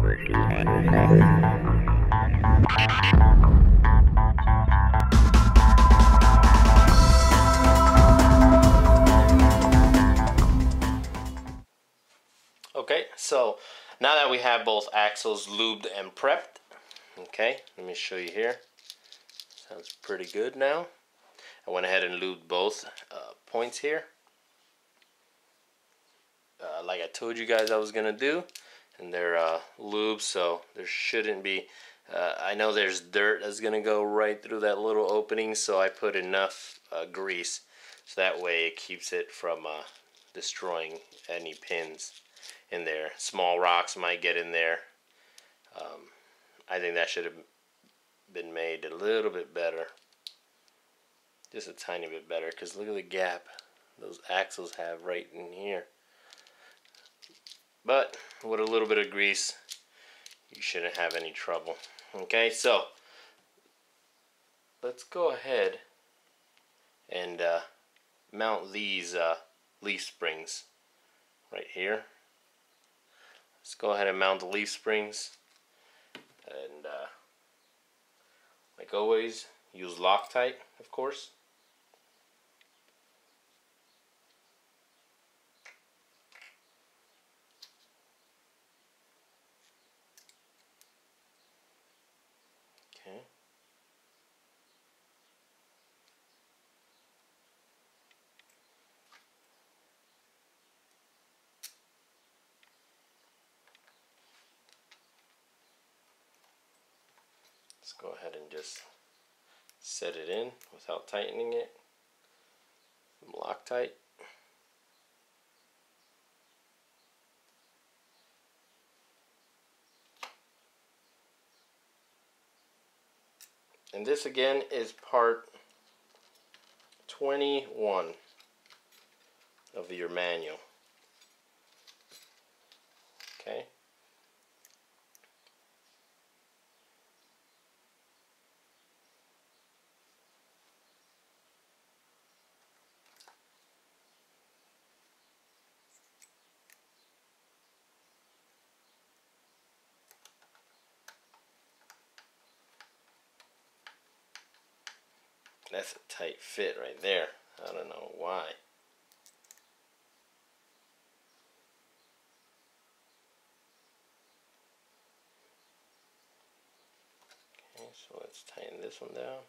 Okay, so now that we have both axles lubed and prepped, okay, let me show you here. Sounds pretty good now. I went ahead and lubed both points here. Like I told you guys I was going to do. And they're lubed, so there shouldn't be... I know there's dirt that's going to go right through that little opening, so I put enough grease. So that way it keeps it from destroying any pins in there. Small rocks might get in there. I think that should have been made a little bit better. Just a tiny bit better, because look at the gap those axles have right in here. But with a little bit of grease, you shouldn't have any trouble. Okay, so let's go ahead and mount these leaf springs right here. Let's go ahead and mount the leaf springs, and like always, use Loctite, of course. Okay. Let's go ahead and just set it in without tightening it. Some Loctite. And this again is part 21 of your manual. Okay. That's a tight fit right there. I don't know why. Okay, so let's tighten this one down.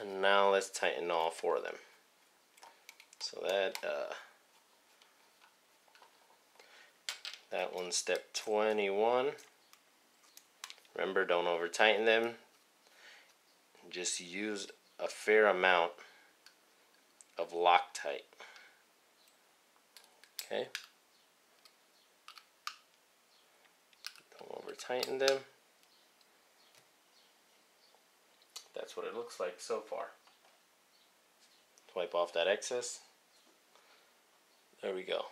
And now let's tighten all four of them. So that one's step 21. Remember, don't over tighten them. Just use a fair amount of Loctite. Okay. Don't over tighten them. That's what it looks like so far. Wipe off that excess. There we go.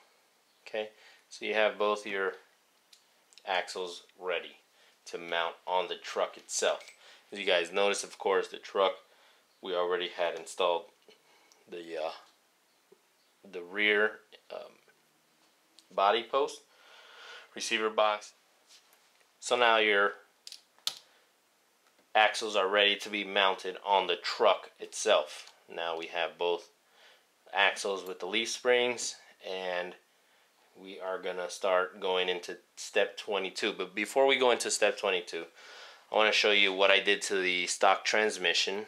Okay. So you have both your axles ready to mount on the truck itself. As you guys notice, of course, the truck, we already had installed the rear body post, receiver box. So now your axles are ready to be mounted on the truck itself. Now we have both axles with the leaf springs, and we are gonna start going into step 22. But before we go into step 22, I want to show you what I did to the stock transmission.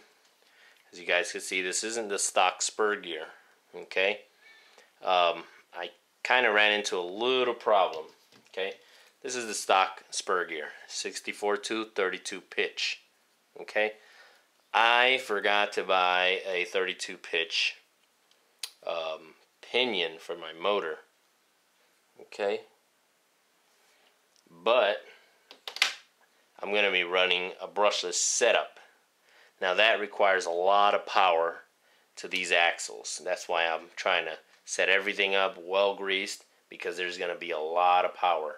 As you guys can see, this isn't the stock spur gear. Okay, I kind of ran into a little problem. Okay, this is the stock spur gear, 64 tooth, 32 pitch. Okay, I forgot to buy a 32 pitch pinion for my motor. Okay, but I'm going to be running a brushless setup. Now that requires a lot of power to these axles. That's why I'm trying to set everything up well greased, because there's going to be a lot of power.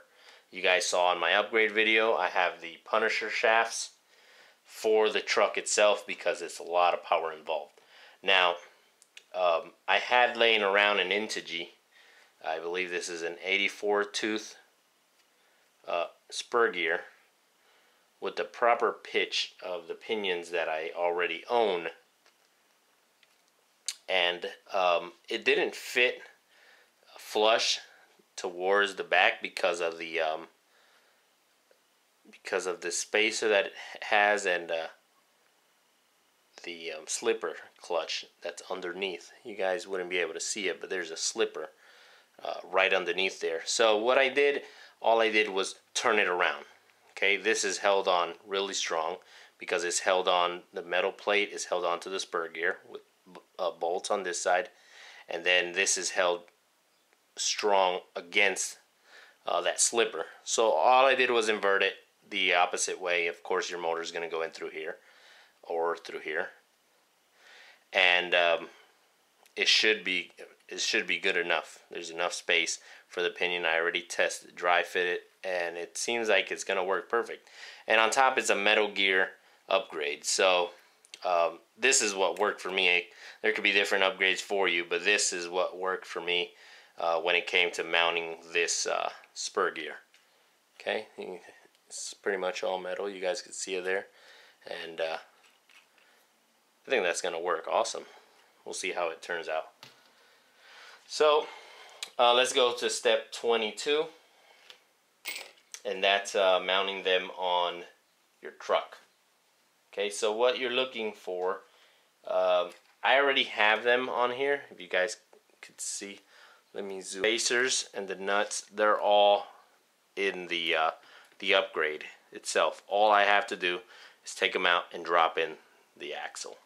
You guys saw in my upgrade video, I have the Punisher shafts for the truck itself because it's a lot of power involved. Now, I had laying around an Integy I believe this is an 84 tooth spur gear with the proper pitch of the pinions that I already own. And it didn't fit flush towards the back because of the spacer that it has, and the slipper clutch that's underneath. You guys wouldn't be able to see it, but there's a slipper right underneath there. So what I did, all I did was turn it around. Okay, this is held on really strong because it's held on, the metal plate is held onto the spur gear with bolts on this side, and then this is held strong against that slipper. So all I did was invert it the opposite way. Of course, your motor is going to go in through here or through here, and it should be good enough. There's enough space for the pinion. I already tested, dry fit it, and it seems like it's going to work perfect. And on top it's a metal gear upgrade. So this is what worked for me. There could be different upgrades for you, but this is what worked for me when it came to mounting this spur gear. Okay, it's pretty much all metal. You guys can see it there, and I think that's gonna work awesome. We'll see how it turns out. So let's go to step 22, and that's mounting them on your truck. Okay, so what you're looking for, I already have them on here. If you guys could see, let me zoom. Spacers and the nuts, they're all in the upgrade itself. All I have to do is take them out and drop in the axle.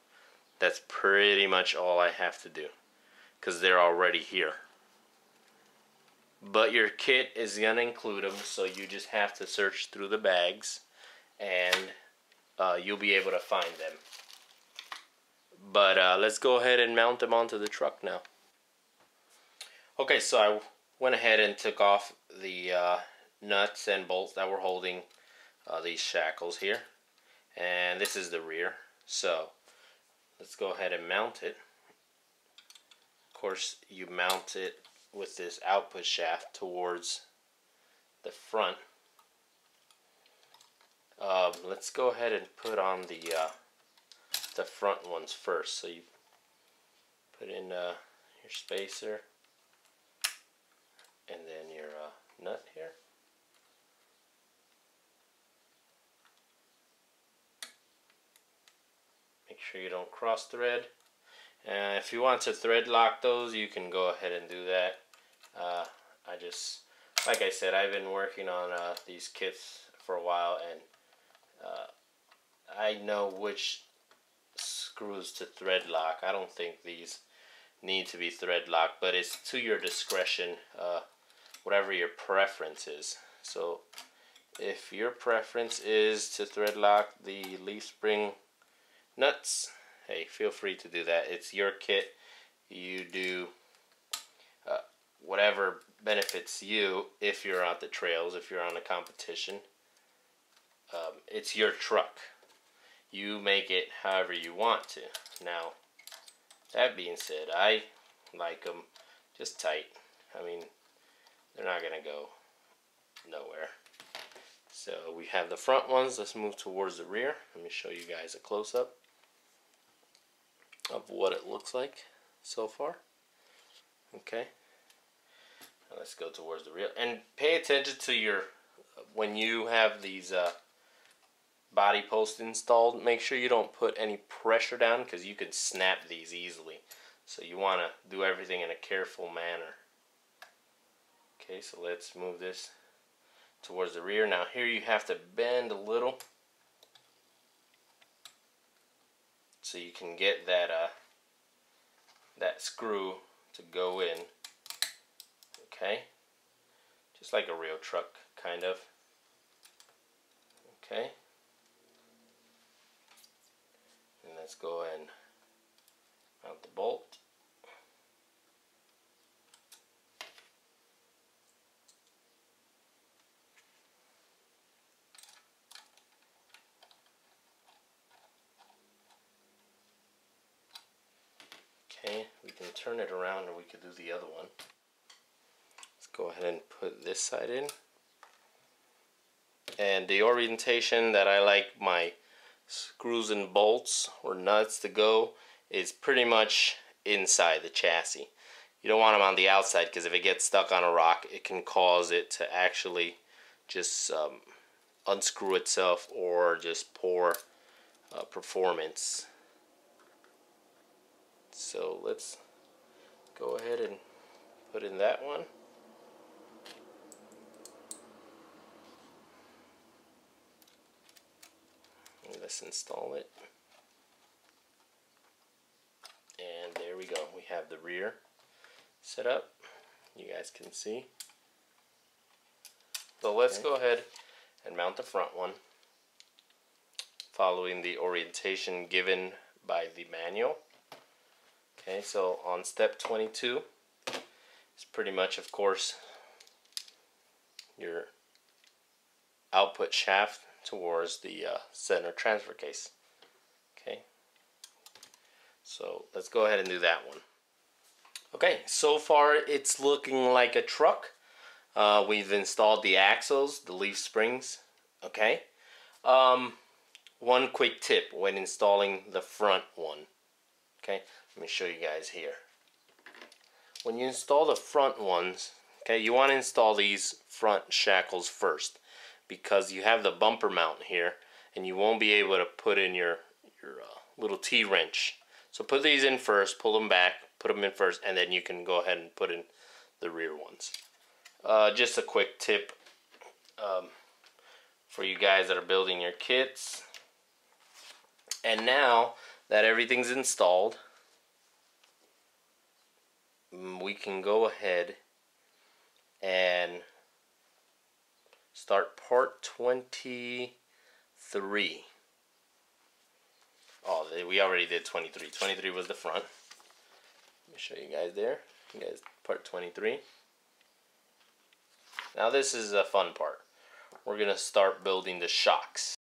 That's pretty much all I have to do, because they're already here. But your kit is going to include them, so you just have to search through the bags, and you'll be able to find them. But let's go ahead and mount them onto the truck now. Okay, so I went ahead and took off the nuts and bolts that were holding these shackles here, and this is the rear. So let's go ahead and mount it. Of course, you mount it with this output shaft towards the front. Let's go ahead and put on the front ones first. So you put in your spacer, and then your nut here. Make sure you don't cross thread. If you want to thread lock those, you can go ahead and do that. I just, like I said, I've been working on these kits for a while, and I know which screws to thread lock. I don't think these need to be thread locked, but it's to your discretion, whatever your preference is. So if your preference is to thread lock the leaf spring nuts, hey, feel free to do that. It's your kit. You do whatever benefits you. If you're on the trails, if you're on a competition, it's your truck. You make it however you want to. Now, that being said, I like them just tight. I mean, they're not gonna go nowhere. So we have the front ones. Let's move towards the rear. Let me show you guys a close-up of what it looks like so far. Okay, now let's go towards the rear, and pay attention to your, when you have these body posts installed, make sure you don't put any pressure down, because you can snap these easily. So you want to do everything in a careful manner. Okay, so let's move this towards the rear. Now here you have to bend a little so you can get that that screw to go in. Okay, just like a real truck, kind of. Okay, and let's go and mount the bolt. Okay, we can turn it around, or we could do the other one. go ahead and put this side in. And the orientation that I like my screws and bolts or nuts to go is pretty much inside the chassis. You don't want them on the outside, because if it gets stuck on a rock, it can cause it to actually just unscrew itself or just poor performance. So let's go ahead and put in that one. Let's install it. And there we go. We have the rear set up. You guys can see. So let's go ahead and mount the front one, following the orientation given by the manual. Okay, so on step 22, it's pretty much, of course, your output shaft towards the center transfer case. Okay, so let's go ahead and do that one. Okay, so far it's looking like a truck. We've installed the axles, the leaf springs. Okay, one quick tip when installing the front one. Okay, let me show you guys here. When you install the front ones, okay, you want to install these front shackles first, because you have the bumper mount here and you won't be able to put in your little T-wrench. So put these in first, pull them back, put them in first, and then you can go ahead and put in the rear ones. Just a quick tip for you guys that are building your kits. And now that everything's installed, we can go ahead and start part 23. Oh, we already did 23. 23 was the front. Let me show you guys there. You guys, part 23. Now this is a fun part. We're gonna start building the shocks.